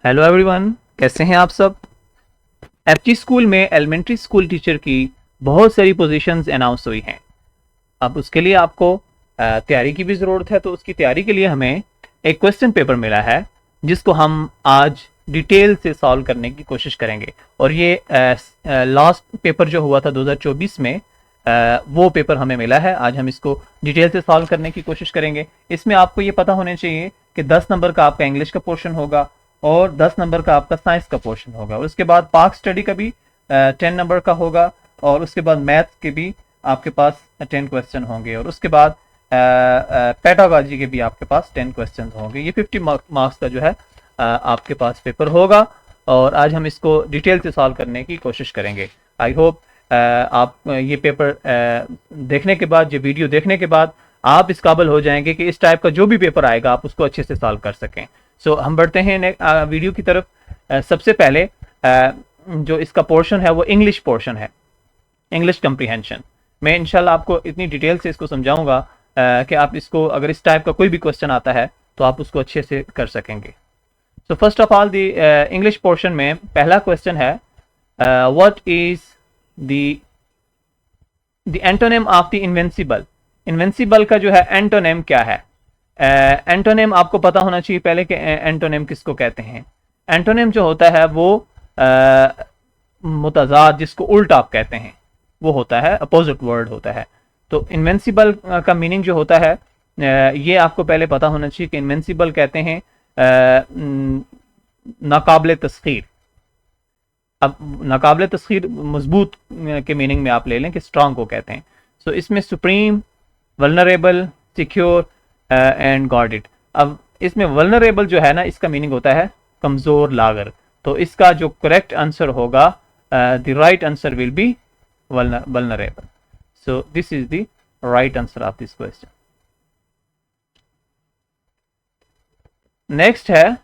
Hello everyone, कैसे हैं आप सब। एफजी स्कूल में एलिमेंट्री स्कूल टीचर की बहुत सारी पोजीशंस अनाउंस हुई हैं। अब उसके लिए आपको तैयारी की भी ज़रूरत है, तो उसकी तैयारी के लिए हमें एक क्वेश्चन पेपर मिला है जिसको हम आज डिटेल से सॉल्व करने की कोशिश करेंगे। और ये लास्ट पेपर जो हुआ था 2024 में, वो पेपर हमें मिला है। आज हम इसको डिटेल से सॉल्व करने की कोशिश करेंगे। इसमें आपको ये पता होना चाहिए कि 10 नंबर का आपका इंग्लिश का पोर्शन होगा और 10 नंबर का आपका साइंस का पोर्शन होगा। उसके बाद पार्क स्टडी का भी 10 नंबर का होगा और उसके बाद मैथ्स के भी आपके पास 10 क्वेश्चन होंगे और उसके बाद पेडागॉजी के भी आपके पास 10 क्वेश्चन होंगे। ये 50 मार्क्स का जो है आपके पास पेपर होगा और आज हम इसको डिटेल से सॉल्व करने की कोशिश करेंगे। आई होप आप ये पेपर देखने के बाद, ये वीडियो देखने के बाद आप इस काबिल हो जाएंगे कि इस टाइप का जो भी पेपर आएगा आप उसको अच्छे से सॉल्व कर सकें। सो हम बढ़ते हैं वीडियो की तरफ। सबसे पहले जो इसका पोर्शन है वो इंग्लिश पोर्शन है, इंग्लिश कम्प्रीहेंशन। मैं इंशाल्लाह आपको इतनी डिटेल से इसको समझाऊंगा कि आप इसको, अगर इस टाइप का कोई भी क्वेश्चन आता है तो आप उसको अच्छे से कर सकेंगे। So first of all the English portion में पहला क्वेश्चन है, what is the antonym of the invincible. Invincible का जो है एंटोनिम क्या है। एंटोनिम आपको पता होना चाहिए पहले कि एंटोनिम किसको कहते हैं। एंटोनिम जो होता है वो मुतजाद, जिसको उल्टा आप कहते हैं, वो होता है, अपोजिट वर्ड होता है। तो इन्वेंसिबल का मीनिंग जो होता है, ये आपको पहले पता होना चाहिए कि इन्वेंसिबल कहते हैं नाकाबिल तस्खीर। अब नाकाबिल तस्खीर मजबूत के मीनिंग में आप ले लें कि स्ट्रांग को कहते हैं। सो इसमें supreme, vulnerable, secure and godhead. अब इसमें वल्नरेबल जो है ना, इसका मीनिंग होता है कमज़ोर, लागर। तो इसका जो करेक्ट आंसर होगा, the right answer will be vulnerable. So this is the right answer of this question. Next है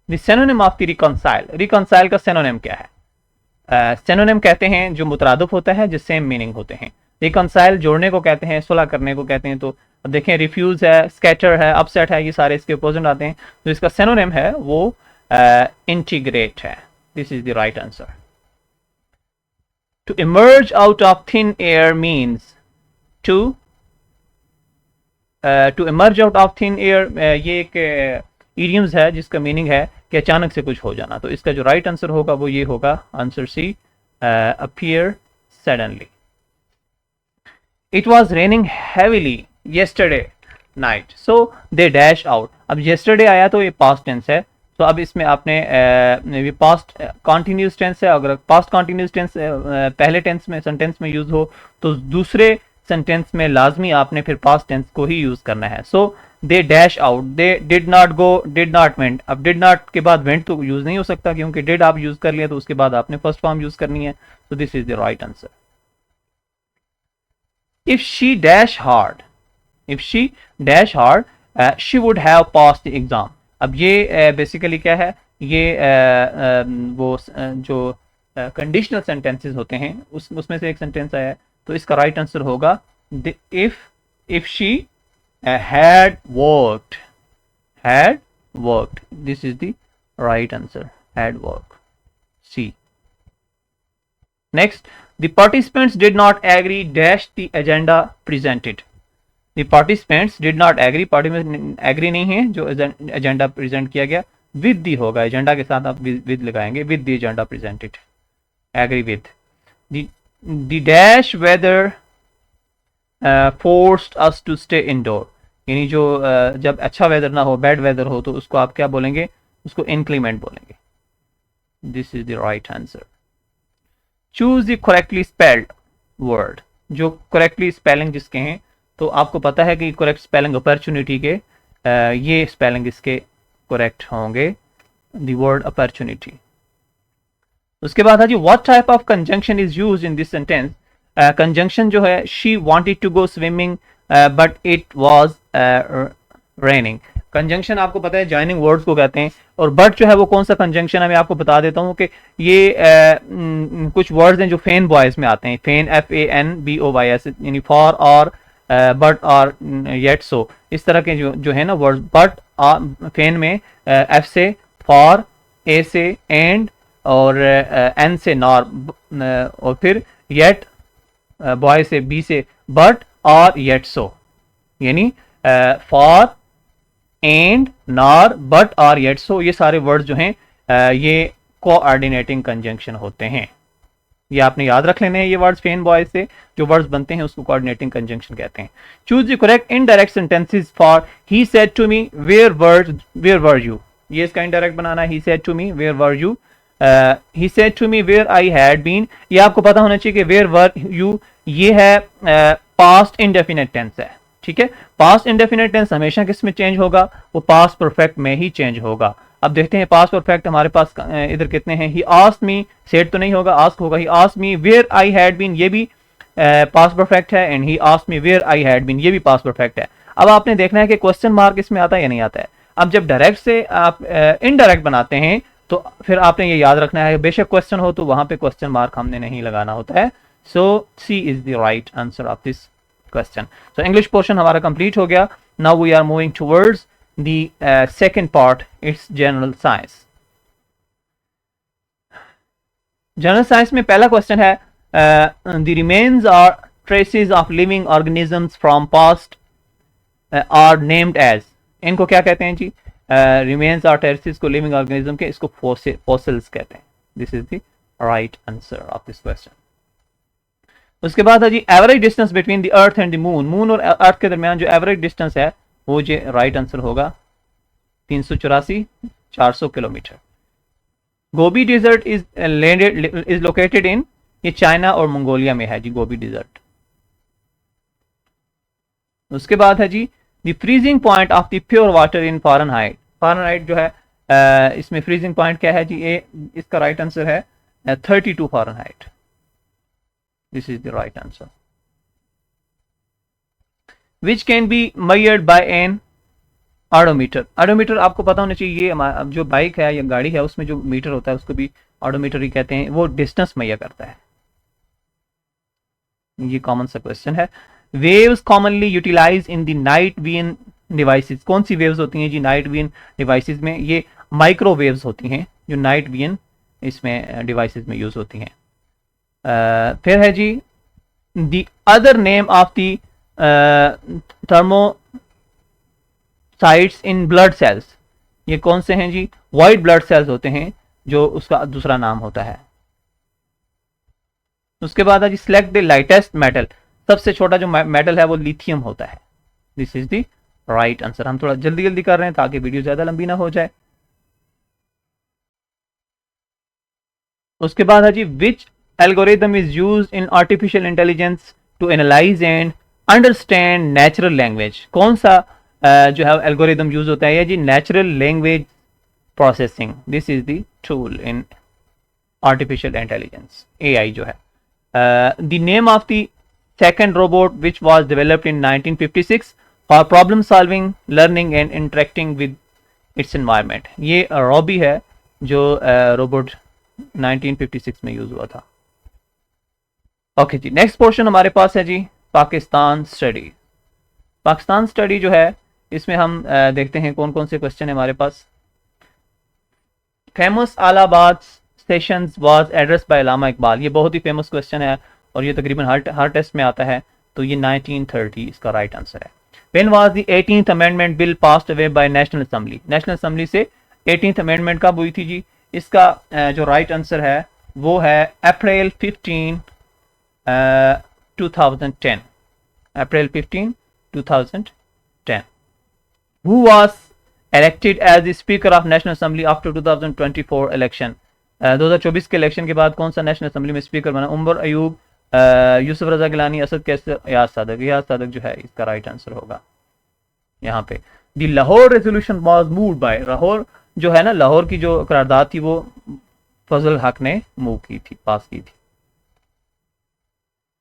the synonym of the reconcile. Reconcile का सिनोनिम क्या है। सिनोनिम कहते हैं जो मुतरादिफ होता है, जो सेम मीनिंग होते हैं। रिकॉन्साइल जोड़ने को कहते हैं, सुलह करने को कहते हैं। तो अब देखें, रिफ्यूज है, स्कैटर है, अपसेट है, ये सारे इसके अपोजिट आते हैं। तो इसका सिनोनिम है वो इंटीग्रेट है। This is the right answer. To emerge out of thin air means to emerge out of thin air, ये एक इडियम्स है जिसका मीनिंग है कि अचानक से कुछ हो जाना। तो इसका जो राइट आंसर होगा वो ये होगा, answer C, appear suddenly. It was raining heavily yesterday night so they dash out. अब येस्टरडे आया तो ये पास्ट टेंस है। तो अब इसमें आपने ये पास्ट कॉन्टिन्यूस टेंस है। अगर पास्ट कॉन्टिन्यूस टेंस पहले टेंस में, सेंटेंस में यूज हो तो दूसरे सेंटेंस में लाजमी आपने फिर पास्ट टेंस को ही यूज करना है। So they dash out, they did not go, did not went. अब डिड नॉट के बाद वेंट तो यूज नहीं हो सकता, क्योंकि डिड आप यूज कर लिया तो उसके बाद आपने फर्स्ट फॉर्म यूज करनी है। सो this is the right answer. If she dash hard, if she dash hard, she would have passed the exam. अब ये बेसिकली क्या है, ये वो जो कंडीशनल सेंटेंसेस होते हैं उसमें से एक सेंटेंस आया है। तो इसका राइट आंसर होगा if she had worked, this is the right answer, had worked, C. Next, the participants did not agree dash the agenda presented. The participants did not agree, participants agree नहीं है जो agenda present किया गया। with the होगा, agenda के साथ आप with लगाएंगे, with the agenda presented, agree with। the dash weather forced us to stay indoor, यानी जो जब अच्छा वेदर ना हो, बैड वेदर हो, तो उसको आप क्या बोलेंगे, उसको inclement बोलेंगे। this is the right answer। Choose the correctly spelled word. जो करेक्टली स्पेलिंग जिसके हैं, तो आपको पता है कि करेक्ट स्पेलिंग अपॉर्चुनिटी के ये स्पेलिंग इसके करेक्ट होंगे, द वर्ड अपॉर्चुनिटी। उसके बाद है जी, what type of conjunction is used in this sentence. Conjunction जो है, she wanted to go swimming but it was raining. Conjunction आपको पता है जॉइनिंग वर्ड्स को कहते हैं। और बट जो है वो कौन सा कंजंक्शन है, मैं आपको बता देता हूँ कि ये कुछ वर्ड्स हैं जो फेन बॉयज में आते हैं। फेन, FANBOYS, यानी फॉर और बट और येट सो, इस तरह के जो है ना वर्ड्स। बट फेन में F से फॉर ए से एंड, और एन से नॉर, और फिर येट बॉय से बी से बट, और येट सो, यानी फॉर एंड नॉर बट और येट सो, ये सारे वर्ड्स जो हैं ये कोऑर्डिनेटिंग कंजंक्शन होते हैं। ये आपने याद रख लेने हैं, ये वर्ड्स फेन बॉय से जो वर्ड्स बनते हैं उसको कोऑर्डिनेटिंग कंजंक्शन कहते हैं। Choose the correct indirect sentences for he said to me where were you, ये इसका इनडायरेक्ट बनाना है। He said to me where were you, he said to me where I had been, ये आपको पता होना चाहिए कि वेयर वर यू ये है पास्ट इंडेफिनिट टेंस है, ठीक है। पास्ट इंडेफिनिट टेंस हमेशा किस में चेंज होगा, वो पास्ट परफेक्ट में ही चेंज होगा। अब देखते हैं पास्ट परफेक्ट हमारे पास इधर कितने हैं। ही आस्क्ड मी, सेड तो नहीं होगा, आस्क होगा। He asked me where I had been, ये भी पास्ट परफेक्ट है, and he asked me where I had been, ये भी पास्ट परफेक्ट है। अब आपने देखना है कि क्वेश्चन मार्क इसमें आता है या नहीं आता है। अब जब डायरेक्ट से आप इनडायरेक्ट बनाते हैं तो फिर आपने ये याद रखना है, बेशक क्वेश्चन हो तो वहां पे क्वेश्चन मार्क हमने नहीं लगाना होता है। So C is the right answer of this question. So English portion हमारा कंप्लीट हो गया। Now we are moving towards the second part, it's general science. General science में पहला क्वेश्चन है the remains or traces of living organisms from past are named as, इनको क्या कहते हैं जी? रिमेन्स आर ट्रेसेस को लिविंग ऑर्गेनिज्म के, इसको फॉसिल्स कहते हैं। This is the right answer of this question. उसके बाद है जी average distance between the earth and the moon, moon और अर्थ के दरमियान जो एवरेज डिस्टेंस है वो जो राइट आंसर होगा 384 kilometre. Gobi desert is located in, ये चाइना और मंगोलिया में है जी गोबी डिजर्ट। उसके बाद है जी the freezing point of the pure water in Fahrenheit, Fahrenheit जो है इसमें फ्रीजिंग पॉइंट क्या है जी? ये इसका राइट आंसर है 32 Fahrenheit. This is the right answer. Which can be measured by an odometer, odometer आपको पता होना चाहिए, ये जो बाइक है या गाड़ी है उसमें जो मीटर होता है उसको भी ऑडोमीटर ही कहते हैं, वो डिस्टेंस मेजर करता है। ये कॉमन सा क्वेश्चन है। Waves commonly utilize in the night vision devices, कौन सी वेव्स होती हैं जी नाइट विजन डिवाइसेस में? ये माइक्रोवेव्स होती हैं जो नाइट विजन इसमें डिवाइसेस में यूज होती हैं। फिर है जी the other name of the thrombocytes in blood cells, ये कौन से हैं जी? वाइट ब्लड सेल्स होते हैं जो उसका दूसरा नाम होता है। उसके बाद है जी सिलेक्ट द लाइटेस्ट मेटल, सबसे छोटा जो मेटल है वो लिथियम होता है। This is the right answer. हम थोड़ा जल्दी जल्दी कर रहे हैं ताकि वीडियो ज्यादा लंबी ना हो जाए। उसके बाद है जी which algorithm is used in artificial intelligence to analyse and understand natural language, कौन सा जो है एल्गोरिथम यूज होता है? ये जी natural language processing. This is the tool in artificial intelligence, AI जो है। The name of the second robot which was developed in 1956 for problem solving, learning and interacting with its environment, ये Robby है जो robot 1956 में use हुआ था। Okay जी, next portion हमारे पास है जी पाकिस्तान स्टडी। पाकिस्तान स्टडी जो है इसमें हम देखते हैं कौन कौन से क्वेश्चन है हमारे पास। Famous Allahabad sessions was address by Allama Iqbal, ये बहुत ही फेमस क्वेश्चन है और ये तकरीबन हर टेस्ट में आता है, तो ये 1930 इसका राइट आंसर है। When was the 18th amendment bill passed away by national assembly, national assembly से 18th अमेंडमेंट कब हुई थी जी? इसका जो राइट आंसर है वो है अप्रैल 15 2010, अप्रैल 15 2010। Who was elected as the Speaker of National Assembly after 2024 election? 2024 के इलेक्शन के बाद कौन सा नेशनल असेंबली में स्पीकर बना? उमर अयूब, यूसुफ रजा गिलानी, असद कैसर, याद सादक। याद सादक जो है इसका राइट आंसर होगा यहाँ पे। The Lahore resolution was moved by, Lahore जो है ना, लाहौर की जो करारदाद थी वो फजल हक ने मूव की थी, पास की थी,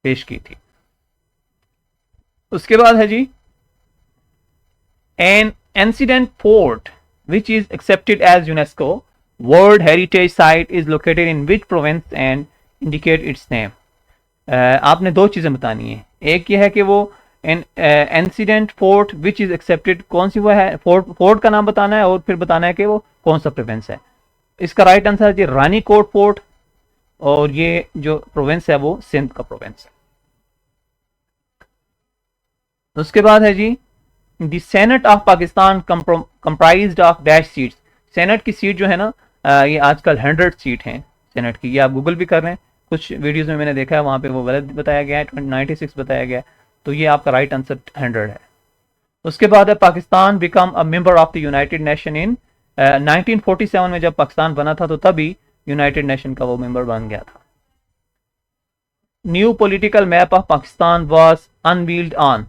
पेश की थी। उसके बाद है जी an ancient fort which is accepted as UNESCO world heritage site is located in which province and indicate its name. आपने दो चीजें बतानी है, एक ये है कि वो an incident fort which is accepted, कौन सी वो है फोर्ट का नाम बताना है और फिर बताना है कि वो कौन सा प्रोविंस है। इसका राइट आंसर है जी रानी कोट फोर्ट, और ये जो प्रोविंस है वो सिंध का प्रोविंस है। उसके बाद है जी the senate of Pakistan comprised of dash seats. Senate की सीट जो है ना ये आजकल 100 सीट हैं सेनेट की, ये आप गूगल भी कर रहे हैं, कुछ वीडियोस में मैंने देखा है वहां पे वो गलत बताया गया है, 96 बताया गया है, तो ये आपका राइट आंसर 100 है। उसके बाद है Pakistan become a member of the United nation in 1947 में जब पाकिस्तान बना था तो तभी यूनाइटेड नेशन का वो मेंबर बन गया था। New political map of Pakistan was unveiled on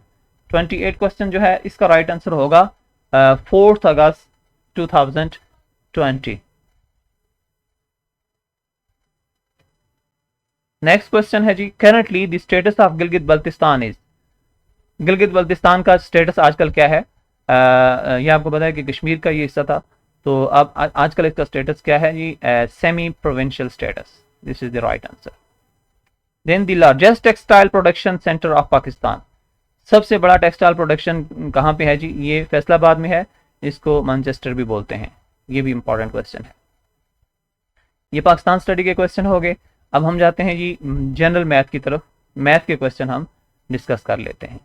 28 question जो है इसका राइट आंसर होगा 4 अगस्त 2020। नेक्स्ट क्वेश्चन है जी currently the status of Gilgit Baltistan is. Gilgit Baltistan का स्टेटस आजकल क्या है? ये आपको पता है कि कश्मीर का ये हिस्सा था, तो अब आजकल इसका स्टेटस क्या है जी? Semi provincial status, this is the right answer. Then the largest textile production centre of Pakistan, सबसे बड़ा टेक्सटाइल प्रोडक्शन कहाँ पे है जी? ये फैसलाबाद में है, इसको मैनचेस्टर भी बोलते हैं। ये भी इंपॉर्टेंट क्वेश्चन है। ये पाकिस्तान स्टडी के क्वेश्चन हो गए। अब हम जाते हैं जी जनरल मैथ की तरफ, मैथ के क्वेश्चन हम डिस्कस कर लेते हैं।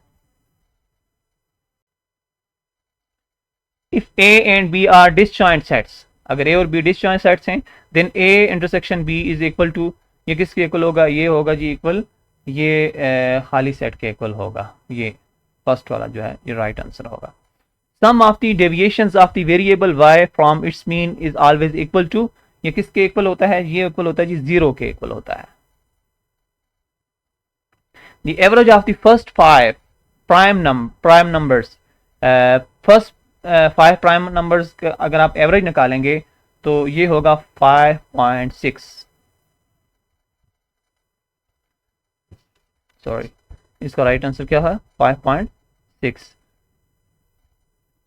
If A and B are disjoint sets, अगर ए और बी डिसजॉइंट सेट्स हैं, then A intersection B is equal to, ये किसके इक्वल होगा? ये होगा जी इक्वल, ये खाली सेट के इक्वल होगा। ये फर्स्ट वाला जो है ये राइट आंसर होगा। Sum of the deviations of the variable y from its mean is always equal to, ये किसके इक्वल होता है? ये इक्वल होता है जी 0 के इक्वल होता है। The average of the first 5 prime numbers, first 5 prime numbers अगर आप एवरेज निकालेंगे तो ये होगा 5.6, सॉरी इसका राइट आंसर क्या है? 5.6।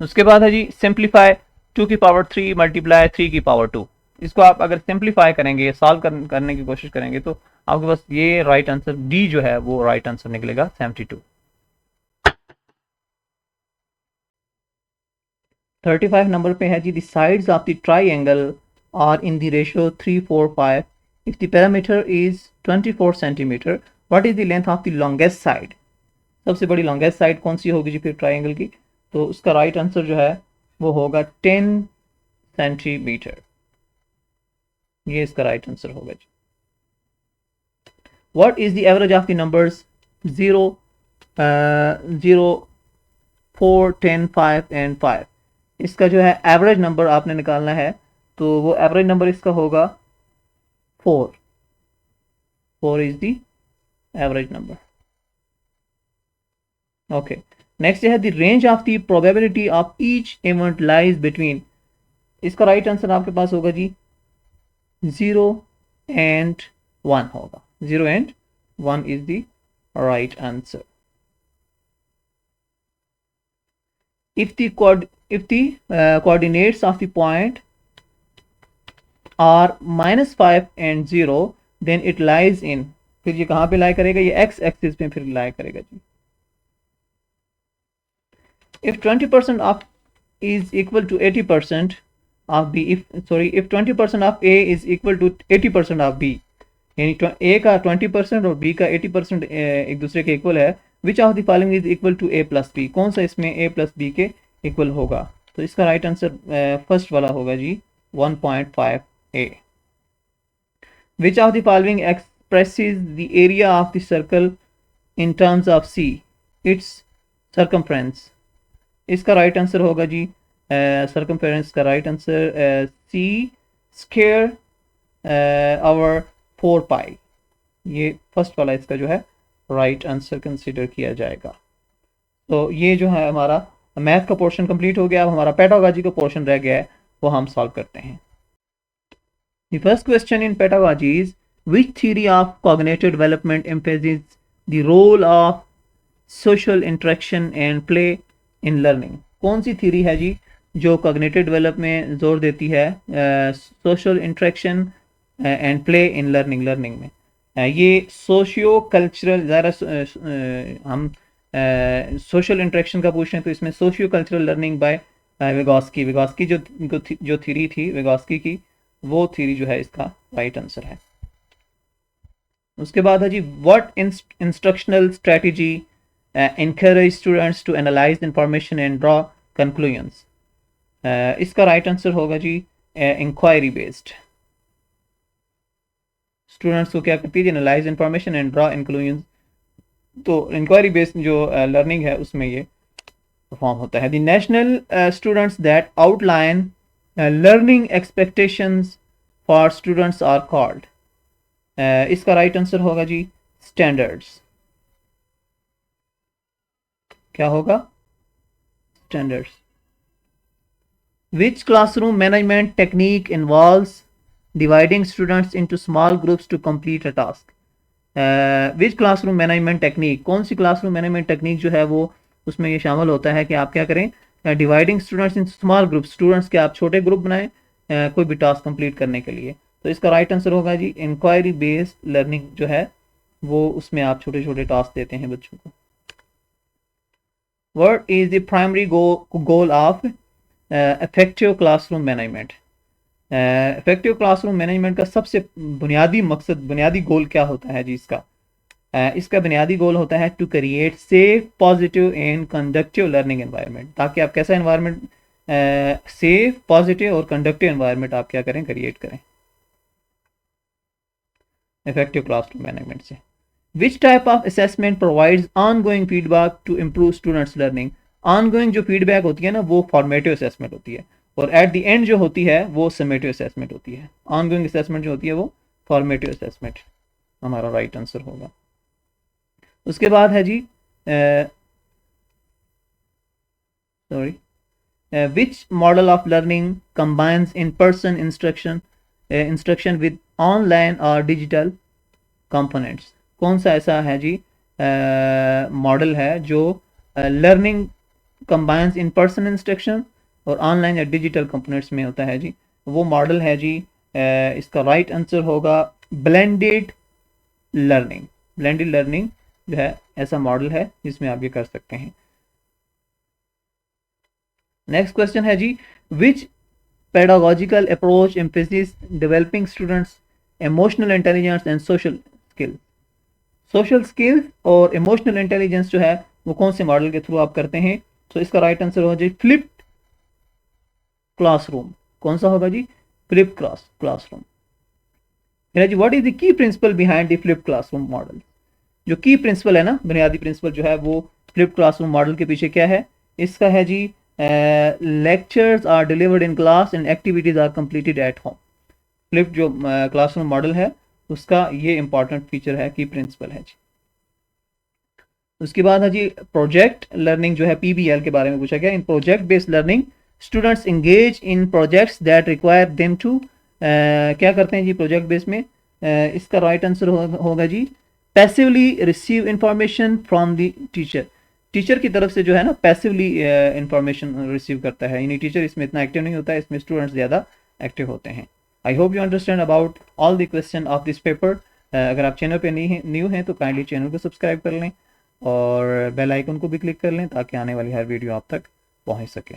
उसके बाद है जी सिंप्लीफाई 2 की पावर 3 मल्टीप्लाई 3 की पावर 2। इसको आप अगर सिंप्लीफाई करेंगे, सॉल्व करने की कोशिश करेंगे तो आपके पास ये राइट आंसर डी जो है वो राइट आंसर निकलेगा 72। 35 नंबर पे है जी the sides of the triangle are in the ratio 3:4:5 if the parameter is 24 centimetre what is the length of the longest side. सबसे बड़ी लॉन्गेस्ट साइड कौन सी होगी जी फिर ट्राइंगल की? तो उसका राइट आंसर जो है वो होगा 10 सेंटीमीटर, ये इसका राइट आंसर होगा जी। What is the average of the numbers 0, 0, 4, 10, 5 and 5। इसका जो है एवरेज नंबर आपने निकालना है, तो वो एवरेज नंबर इसका होगा 4। 4 is the average number. Okay, next है the range of the probability of each event lies between. इसका राइट आंसर आपके पास होगा जी 0 and 1 होगा। 0 and 1 is the right answer. If the coordinates of the point are -5 and 0 then it lies in, फिर ये कहाँ पे लाई करेगा? ये x एक्सिस पे फिर लाई करेगा जी। If 20% of is equal to 80% of B, if 20% of A is equal to 80% of B, यानी A का 20% और B का 80% एक दूसरे के इक्वल है, which of the following is equal to A plus B, कौन सा इसमें A प्लस B के इक्वल होगा? तो इसका राइट आंसर फर्स्ट वाला होगा जी 1.5 A। Which of the following expresses the area of the circle in terms of C its circumference. इसका राइट आंसर होगा जी सर्कमफ्रेंस का right answer C square over 4 pi, ये फर्स्ट वाला इसका जो है राइट आंसर कंसीडर किया जाएगा। तो ये जो है हमारा मैथ का पोर्शन कंप्लीट हो गया। अब हमारा पेडागोजी का पोर्शन रह गया है, वो हम सॉल्व करते हैं। The first question in pedagogy is which theory of cognitive development emphasises the role of social interaction and play in learning. कौन सी थ्योरी है जी जो कॉग्निटिव डेवलप में जोर देती है social interaction and play in learning में? ये सोशियो कल्चरल, ज़रा हम सोशल इंटरेक्शन का पूछें तो इसमें सोशियो कल्चरल लर्निंग बाय विगोस्की जो थ्योरी थी विगोस्की की, वो थ्योरी जो है इसका राइट आंसर है। उसके बाद है जी what instructional strategy encourage students to analyze information and draw conclusions। इसका राइट आंसर होगा जी इंक्वायरी बेस्ड। स्टूडेंट्स को क्या करती है जी, analyse information and draw conclusion. तो इंक्वायरी बेस्ड जो लर्निंग है उसमें ये परफॉर्म होता है। The national students that outline learning expectations for students are called. इसका राइट आंसर होगा जी स्टैंडर्ड्स। क्या होगा? Standards. Which classroom management technique involves dividing students into small groups to complete a task? Which classroom management technique, कौन सी classroom management technique जो है वो उसमें ये शामिल होता है कि आप क्या करें, dividing students in small group, students के आप छोटे ग्रुप बनाएं कोई भी टास्क कंप्लीट करने के लिए। तो इसका राइट आंसर होगा जी इंक्वायरी बेस्ड लर्निंग जो है वो, उसमें आप छोटे छोटे टास्क देते हैं बच्चों को। What is the primary goal of effective classroom management? Effective classroom management का सबसे बुनियादी मकसद, बुनियादी गोल क्या होता है जी इसका? इसका बुनियादी गोल होता है to create safe positive and conductive learning environment, ताकि आप कैसा एनवायरनमेंट, सेफ पॉजिटिव और कंडक्टिव एनवायरनमेंट आप क्या करें, क्रिएट करें इफेक्टिव क्लासरूम मैनेजमेंट से। Which type of assessment provides ongoing feedback to improve students learning? Ongoing जो फीडबैक होती है ना वो फॉर्मेटिव असेसमेंट होती है, और एट द एंड जो होती है वो समेटिव असेसमेंट होती है। ऑनगोइंग असेसमेंट जो होती है वो फॉर्मेटिव असेसमेंट हमारा राइट आंसर होगा। उसके बाद है जी which model of learning combines in person instruction with online और डिजिटल कंपोनेंट्स? कौन सा ऐसा है जी मॉडल है जो learning combines in person instruction और ऑनलाइन या डिजिटल कंपोनेंट्स में होता है जी? वो मॉडल है जी इसका राइट आंसर होगा ब्लेंडेड लर्निंग। ब्लेंडेड लर्निंग जो है ऐसा मॉडल है जिसमें आप ये कर सकते हैं। नेक्स्ट क्वेश्चन है जी which pedagogical approach emphasis developing students emotional intelligence and social skills? Social skills और इमोशनल इंटेलिजेंस जो है वो कौन से मॉडल के थ्रू आप करते हैं? तो इसका राइट आंसर होगा जी फ्लिप्ड क्लासरूम। कौन सा होगा जी? Flip classroom. जी what is the key principle behind the flip classroom model? जो की प्रिंसिपल है ना, बुनियादी प्रिंसिपल जो है वो फ्लिप क्लासरूम मॉडल के पीछे क्या है? इसका है जी lectures are delivered in class and activities are completed at home. Flip जो क्लासरूम मॉडल है उसका ये इंपॉर्टेंट फीचर है, की प्रिंसिपल है जी। उसके बाद है जी प्रोजेक्ट लर्निंग जो है, पीबीएल के बारे में पूछा गया। In project based learning students engage in projects that require them to, क्या करते हैं जी प्रोजेक्ट बेस्ड में? इसका राइट आंसर होगा जी passively receive information from the teacher. Teacher की तरफ से जो है ना पैसिवली इंफॉर्मेशन रिसीव करता है, यानी टीचर इसमें इतना एक्टिव नहीं होता है, इसमें स्टूडेंट्स ज़्यादा एक्टिव होते हैं। I hope you understand about all the question of this paper. अगर आप चैनल पे न्यू हैं तो काइंडली चैनल को सब्सक्राइब कर लें और बेल आइकन को भी क्लिक कर लें ताकि आने वाली हर वीडियो आप तक पहुंच सके।